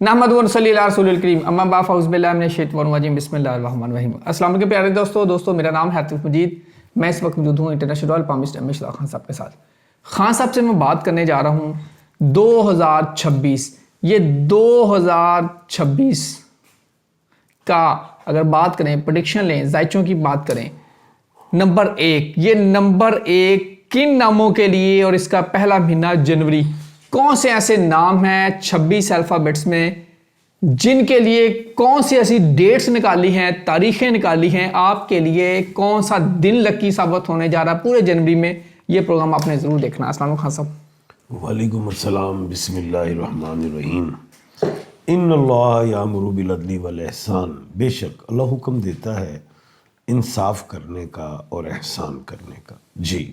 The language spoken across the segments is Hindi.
नहमद व नसल्ली अला रसूलिल करीम अम्मा बाद फ़ऊज़ु बिल्लाहि मिनश शैतानिर रजीम बिस्मिल्लाहिर रहमानिर रहीम। अस्सलाम वालेकुम प्यारे दोस्तों मेरा नाम है आतिफ मजीद। मैं इस वक्त मौजूद हूँ इंटरनेशनल पामिस्ट में शाह खान साहब के साथ। खान साहब से मैं बात करने जा रहा हूँ 2026। ये 2026 का अगर बात करें, प्रेडिक्शन लें, जायचों की बात करें, नंबर 1, ये नंबर 1 किन नामों के लिए और इसका पहला महीना जनवरी, कौन से ऐसे नाम हैं 26 अल्फ़ाबेट्स में जिनके लिए कौन सी ऐसी डेट्स निकाली हैं, तारीखें निकाली हैं आपके लिए, कौन सा दिन लकी साबित होने जा रहा है पूरे जनवरी में। ये प्रोग्राम आपने ज़रूर देखना है। अस्सलाम वालेकुम खान साहब। वालेकुम अस्सलाम। बिस्मिल्लाहिर्रहमानिर्रहीम। इन्नल्लाह यामुरु बिल अदली वल एहसान। बेशक अल्लाह हुक्म देता है इंसाफ करने का और एहसान करने का। जी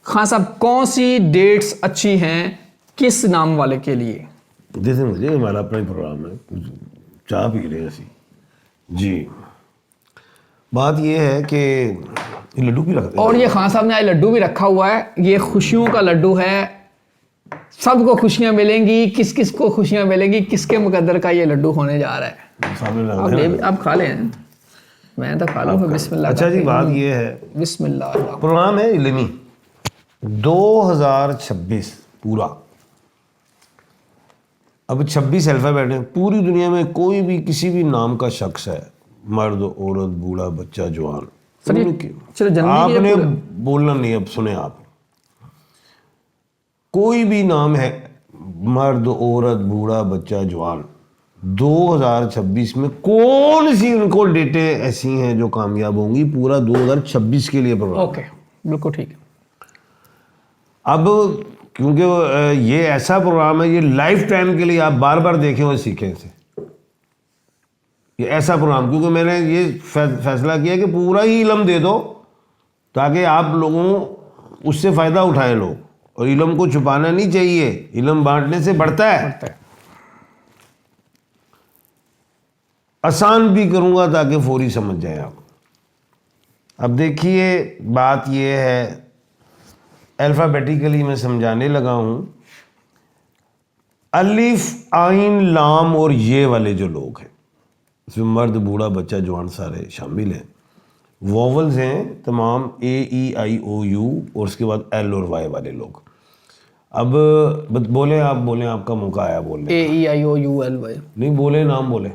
खान साहब, कौन सी डेट्स अच्छी हैं किस नाम वाले के लिए? जैसे मुझे हमारा अपना ही प्रोग्राम है, कुछ चाय पी रहे हैं ऐसी। जी बात यह है कि ये लड्डू भी रखते हैं और ये खान साहब ने लड्डू भी रखा हुआ है। ये खुशियों का लड्डू है। सबको खुशियां मिलेंगी। किस किस को खुशियां मिलेंगी, किसके मुकद्दर का ये लड्डू होने जा रहा है। सामने लग आप रहे हैं। आप खा लें, मैं तो खा लूँ। बिस्मिल्लाह। अच्छा जी, बात यह है, बिस्मिल्लाह। प्रोग्राम है इल्मी 2026 पूरा। अब 26 अल्फ़ाबेट है। पूरी दुनिया में कोई भी किसी भी नाम का शख्स है, मर्द औरत बूढ़ा बच्चा जवान, चलो जनवरी आपने बोलना नहीं, अब सुने आप। कोई भी नाम है, मर्द औरत बूढ़ा बच्चा जवान, 2026 में कौन सी उनको डेटें ऐसी हैं जो कामयाब होंगी पूरा 2026 के लिए प्रोग्राम। ओके, बिल्कुल ठीक है। अब क्योंकि ये ऐसा प्रोग्राम है, ये लाइफ टाइम के लिए आप बार बार देखें और सीखें इसे। ये ऐसा प्रोग्राम, क्योंकि मैंने ये फैसला किया कि पूरा ही इल्म दे दो ताकि आप लोगों उससे फ़ायदा उठाएं लोग। और इल्म को छुपाना नहीं चाहिए, इल्म बांटने से बढ़ता है। आसान भी करूँगा ताकि फौरी समझ जाए आप। अब देखिए, बात ये है, अल्फ़ाबेटिकली मैं समझाने लगा हूँ। अलिफ आइन लाम और ये वाले जो लोग हैं, इसमें मर्द बूढ़ा बच्चा जवान सारे शामिल हैं। वॉवल्स हैं तमाम, ए ई आई ओ यू, और उसके बाद एल और वाई वाले लोग। अब बोले, आप बोलें, आपका मौका आया बोलने। ए ई आई ओ यू एल वाई नहीं बोले, नाम बोले।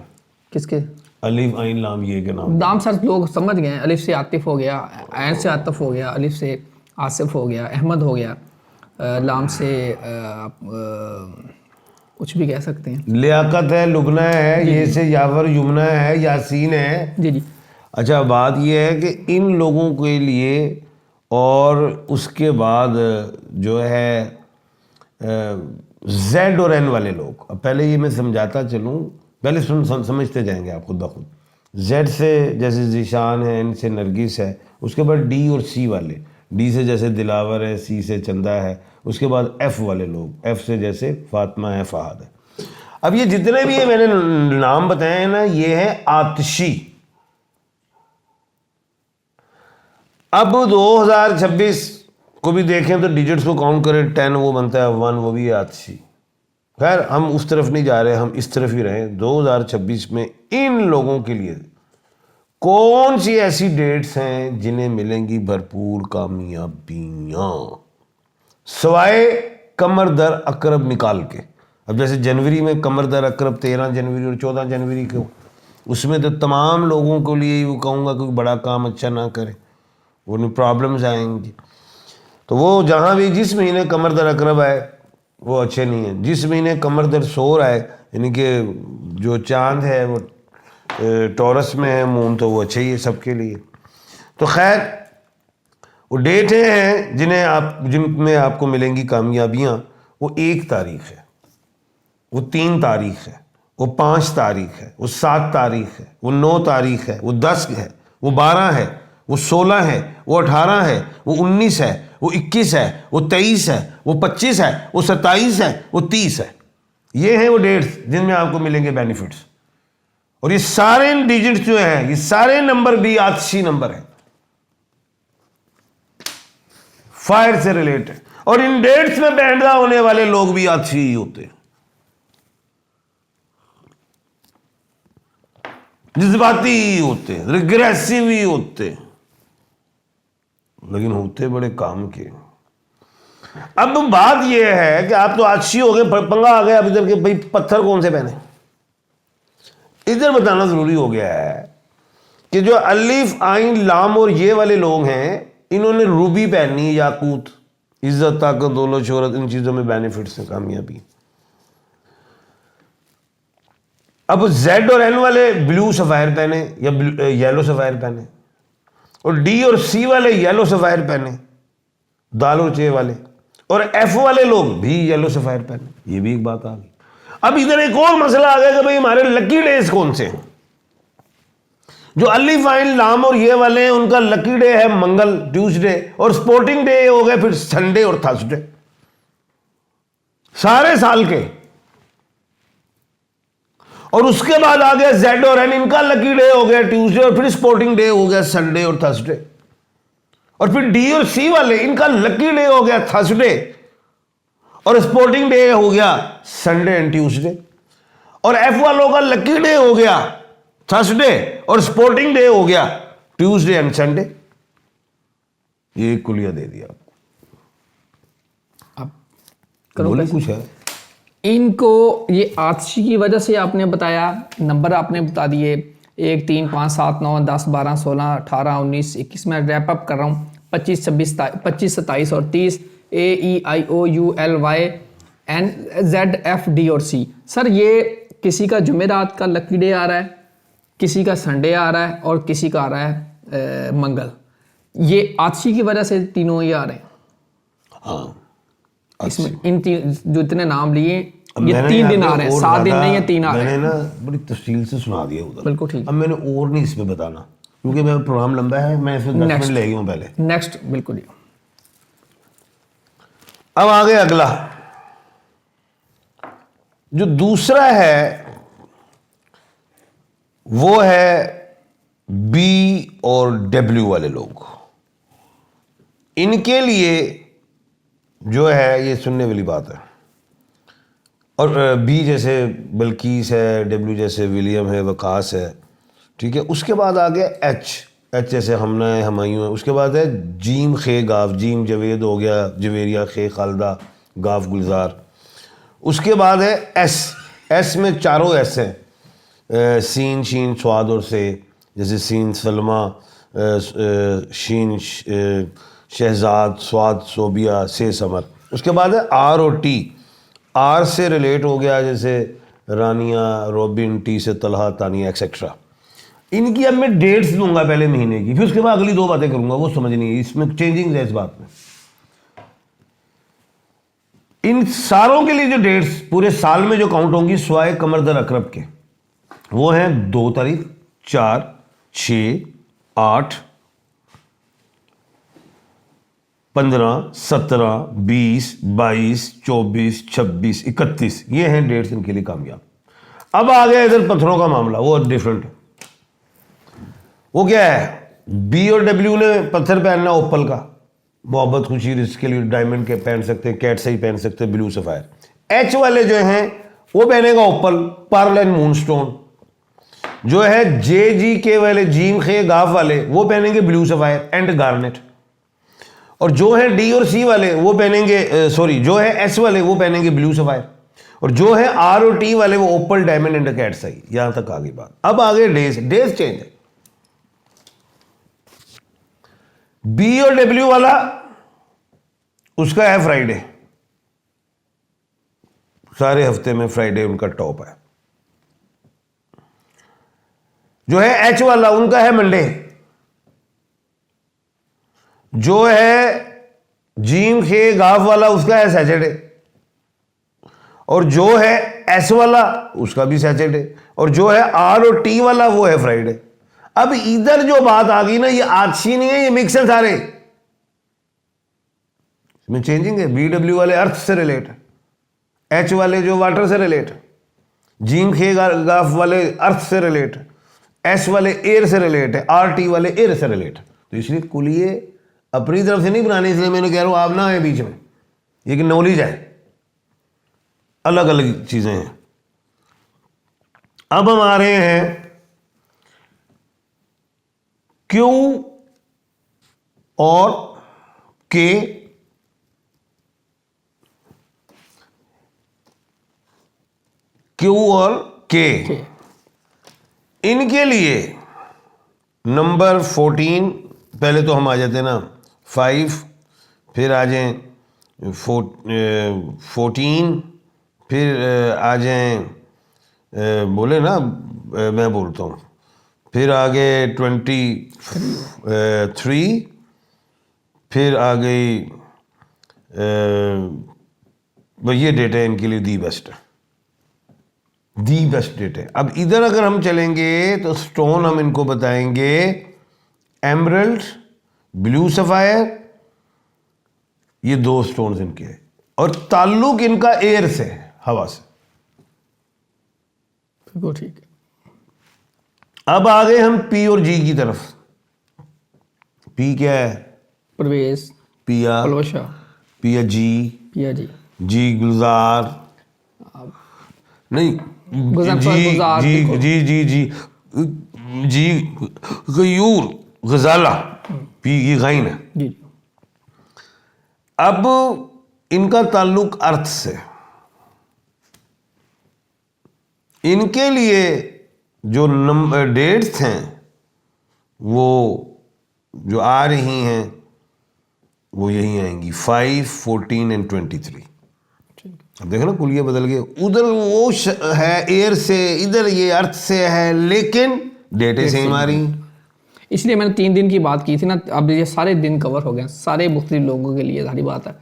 किसके? अलिफ आइन लाम ये के नाम सर लोग समझ गए। अलिफ से आतिफ हो गया, ऐन से आतिफ हो गया, अलिफ से आसिफ हो गया, अहमद हो गया, लाम से कुछ भी कह सकते हैं। लियाकत है, लुबना है, ये से यावर युमना है, यासीन है। जी जी। अच्छा, बात ये है कि इन लोगों के लिए, और उसके बाद जो है जेड और एन वाले लोग। अब पहले ये मैं समझाता चलूँ, पहले समझते जाएंगे आप खुद ब खुद। जेड से जैसे जीशान है, एन से नरगिस है, उसके बाद डी और सी वाले, डी से जैसे दिलावर है, सी से चंदा है, उसके बाद एफ वाले लोग, एफ से जैसे फातिमा है, फहद है। अब ये जितने भी ये मैंने नाम बताए हैं ना, ये है आतिशी। अब 2026 को भी देखें तो डिजिट्स को काउंट करें, 10 वो बनता है 1, वो भी है आतिशी। खैर हम उस तरफ नहीं जा रहे, हम इस तरफ ही रहें। 2026 में इन लोगों के लिए कौन सी ऐसी डेट्स हैं जिन्हें मिलेंगी भरपूर कामयाबियां, सवाए कमर दर अकरब निकाल के। अब जैसे जनवरी में कमर दर अकरब 13 जनवरी और 14 जनवरी को, उसमें तो तमाम लोगों के लिए वो कहूँगा कोई बड़ा काम अच्छा ना करे, उन्हें प्रॉब्लम्स आएंगी। तो वो जहाँ भी जिस महीने कमर दर अकरब आए वो अच्छे नहीं है। जिस महीने कमर दर सोर आए, यानी कि जो चांद है वो टॉरस में है, मून, तो वो अच्छे ही है सबके लिए। तो खैर वो डेटें हैं जिनमें आपको मिलेंगी कामयाबियाँ। वो 1 तारीख है, वो 3 तारीख है, वो 5 तारीख है, वो 7 तारीख है, वो 9 तारीख है, वो 10 है, वो 12 है, वो 16 है, वो 18 है, वो 19 है, वो 21 है, वो 23 है, वो 25 है, वो 27 है, वो 30 है। ये हैं वो डेट्स जिनमें आपको मिलेंगे बेनिफिट्स। और ये सारे डिजिट्स जो हैं, ये सारे नंबर भी आतिशी नंबर हैं, फायर से रिलेटेड। और इन डेट्स में पैदा होने वाले लोग भी आतिशी ही होते हैं। जज्बाती ही होते, रिग्रेसिव ही होते, लेकिन होते बड़े काम के। अब बात यह है कि आप तो आछी हो गए, पंगा आ गया अब इधर के, भाई पत्थर कौन से पहने, इधर बताना जरूरी हो गया है कि जो अलिफ आइन लाम और ये वाले लोग हैं, इन्होंने रूबी पहननी है, याकूत, इज्जत, ताकत, दौलत, शोहरत, इन चीजों में बेनिफिट्स हैं, कामयाबी। अब जेड और एन वाले ब्लू सफायर पहने या येलो सफायर पहने, और डी और सी वाले येलो सफायर पहने, दाल और चे वाले, और एफ वाले लोग भी येलो सफायर पहने। ये भी एक बात आ गई। अब इधर एक और मसला आ गया कि भाई हमारे लकी डेज कौन से हैं। जो अलिफ आइन लाम और ये वाले हैं, उनका लकी डे है मंगल, ट्यूसडे, और स्पोर्टिंग डे हो गए फिर संडे और थर्सडे, सारे साल के। और उसके बाद आ गया जेड और एन, इनका लकी डे हो गया ट्यूसडे, और फिर स्पोर्टिंग डे हो गया संडे और थर्सडे। और फिर डी और सी वाले, इनका लकी डे हो गया थर्सडे, और स्पोर्टिंग डे हो गया संडे एंड ट्यूसडे। और एफ वालों का लकी डे हो गया थर्सडे, और स्पोर्टिंग डे हो गया ट्यूसडे एंड संडे। ये कुलिया दे दिया आपको। अब करो बोले कुछ है इनको, ये आतशी की वजह से आपने बताया, नंबर आपने बता दिए 1 3 5 7 9 10 12 16 18 19 21, मैं रैप अप कर रहा हूँ, 25 26 25 27 और 30, AEIOULYNZFD और C। सर ये किसी का जुमेरात का लकी डे आ रहा है, किसी का संडे आ रहा है, और किसी का आ रहा है मंगल। ये आतशी की वजह से तीनों ही आ रहे हैं। हाँ, इसमें इन जो इतने नाम लिए, ये मैंने 3 दिन यहाँ आ पे रहे हैं, और 7 दिन ज़्यादा- नहीं है, 3 आ रहे हैं। मैंने ना बड़ी तफसील से सुना दिया उधर, बिल्कुल ठीक। अब मैंने और नहीं इसमें बताना, क्योंकि मेरा प्रोग्राम लंबा है, मैं इसमें 10 मिनट ले गया हूँ पहले। नेक्स्ट बिल्कुल। अब आगे अगला जो दूसरा है वो है बी और डब्ल्यू वाले लोग। इनके लिए जो है ये सुनने वाली बात है। और बी जैसे बल्कीस है, डब्ल्यू जैसे विलियम है, वकास है, ठीक है। उसके बाद आ गया एच, एच जैसे हमना है, हमायूं है। उसके बाद है जीम खे गाफ, जीम जवेद हो गया, जवेरिया, खे खालदा, गाफ गुलजार। उसके बाद है एस, एस में चारों एस हैं, सीन शीन स्वाद और से, जैसे सीन सलमा, शीन शहजाद, स्वाद सोबिया, से समर। उसके बाद है आर और टी, आर से रिलेट हो गया जैसे रानिया, रॉबिन, टी से तलहा, तानिया, एक्सेट्रा। इनकी अब मैं डेट्स दूंगा पहले महीने की, फिर उसके बाद अगली 2 बातें करूंगा, वो समझनी है, इसमें चेंजिंग है इस बात में। इन सारों के लिए जो डेट्स पूरे साल में जो काउंट होंगी स्वाए कमर दर अकरब के, वो हैं 2 तारीख, 4, 6, 8, 15, 17, 20, 22, 24, 26, 31, ये हैं डेट्स इनके लिए कामयाब। अब आ गया इधर पत्थरों का मामला, वो डिफरेंट है। वो क्या है, बी और डब्ल्यू ने पत्थर पहनना ओपल का, मोहब्बत, खुशी, रिस्क के लिए डायमंड के पहन सकते हैं, कैट से ही पहन सकते हैं, ब्लू सफायर। एच वाले जो हैं वो पहनेगा ओपल, पर्ल एंड मूनस्टोन। जो है जे जी के वाले, जीम खे गाफ वाले, वो पहनेंगे ब्लू सफायर एंड गार्नेट। और जो है डी और सी वाले वो पहनेंगे, सॉरी जो है एस वाले वो पहनेंगे ब्लू सफायर। और जो है आर और टी वाले वो ओपल, डायमंड एंड कैट सही। यहां तक आ गई बात। अब आगे डेज, डेज चेंज है। बी और डब्ल्यू वाला उसका है फ्राइडे, सारे हफ्ते में फ्राइडे उनका टॉप है। जो है एच वाला उनका है मंडे। जो है जीम खे गाफ वाला उसका है सैटरडे। और जो है एस वाला उसका भी सैटरडे। और जो है आर और टी वाला वो है फ्राइडे। अब इधर जो बात आ गई ना, ये आछी नहीं है, ये मिक्स है सारे। इसमें चेंजिंग है। बी डब्ल्यू वाले अर्थ से रिलेट है, एच वाले जो वाटर से रिलेट है, जीम खे गाफ वाले अर्थ से रिलेट है, एस वाले एयर से रिलेट है, आर टी वाले एयर से रिलेट है। तो इसलिए कुलिए अपनी तरफ से नहीं बनानी, इसलिए मैंने कह रहा हूं आप ना आए बीच में, ये कि नॉलेज है, अलग अलग चीजें हैं। अब हम आ रहे हैं क्यू और के के इनके लिए नंबर 14, पहले तो हम आ जाते हैं ना 5, फिर आ जाएं 14, फिर आ जाएं बोले ना मैं बोलता हूँ, फिर आगे 23, फिर आ गई ये डेट है इनके लिए दी बेस्ट डेट है। अब इधर अगर हम चलेंगे तो स्टोन हम इनको बताएंगे एमरल्ड, ब्लू सफायर, ये 2 स्टोन्स इनके हैं और ताल्लुक इनका एयर से है, हवा से। बिल्कुल ठीक है। अब आ गए हम पी और जी की तरफ। पी क्या है? परवेज, पिया, पलोशा, पिया जी, पिया जी, जी गुलजार, नहीं गुजर पर गुजार जी देखो। जी जी जी जी गयूर गजाला, पी ये गाइन है। जी अब इनका ताल्लुक अर्थ से, इनके लिए जो नंबर डेट्स हैं वो जो आ रही हैं वो यही आएंगी 5, 14 एंड 23। ठीक। अब देखो ना कुलिया बदल गए, उधर वो है एयर से, इधर ये अर्थ से है, लेकिन डेटें सेम आ रही हैं। इसलिए मैंने 3 दिन की बात की थी ना, अब ये सारे दिन कवर हो गए, सारे मुख्तलिफ लोगों के लिए सारी बात है।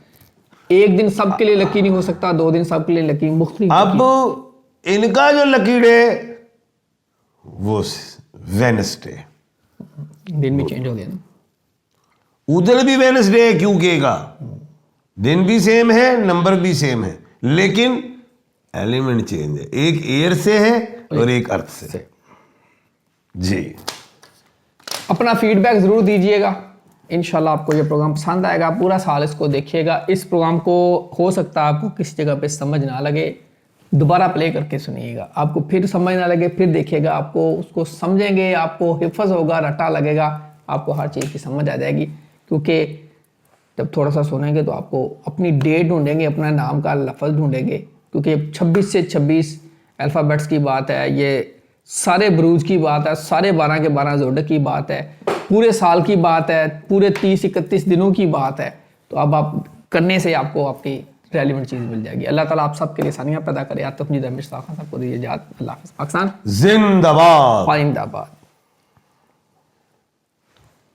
एक दिन सबके लिए लकी नहीं हो सकता, 2 दिन सबके लिए लकी मुख्तलिफ। अब इनका जो लकी डे वो वेनसडे, दिन भी चेंज हो गया ना। उधर भी वेनसडे है क्योंकि का दिन भी सेम है, नंबर भी सेम है, लेकिन एलिमेंट चेंज है, एक एयर से है और एक अर्थ से। जी अपना फीडबैक ज़रूर दीजिएगा। इंशाल्लाह आपको ये प्रोग्राम पसंद आएगा, पूरा साल इसको देखिएगा। इस प्रोग्राम को हो सकता है आपको किसी जगह पे समझ ना लगे, दोबारा प्ले करके सुनिएगा, आपको फिर समझ ना लगे फिर देखिएगा, आपको उसको समझेंगे, आपको हिफज होगा, रट्टा लगेगा, आपको हर चीज़ की समझ आ जाएगी। क्योंकि जब थोड़ा सा सुनेंगे तो आपको अपनी डेट ढूंढेंगे, अपना नाम का लफ्ज़ ढूंढेंगे, क्योंकि 26 से 26 अल्फ़ाबेट्स की बात है, ये सारे बरूज की बात है, सारे 12 के 12 ज़ोडक की बात है, पूरे साल की बात है, पूरे 30-31 दिनों की बात है। तो अब आप करने से आपको आपकी रेलिवेंट चीज़ मिल जाएगी। अल्लाह ताला आप सबके लिए आसानियाँ पैदा करे। आप तो अपनी दमिश साखा सबको दीजिए इजाज़त। अल्लाह हाफ़िज़। पाकिस्तान जिंदाबाद। पाइंदाबाद।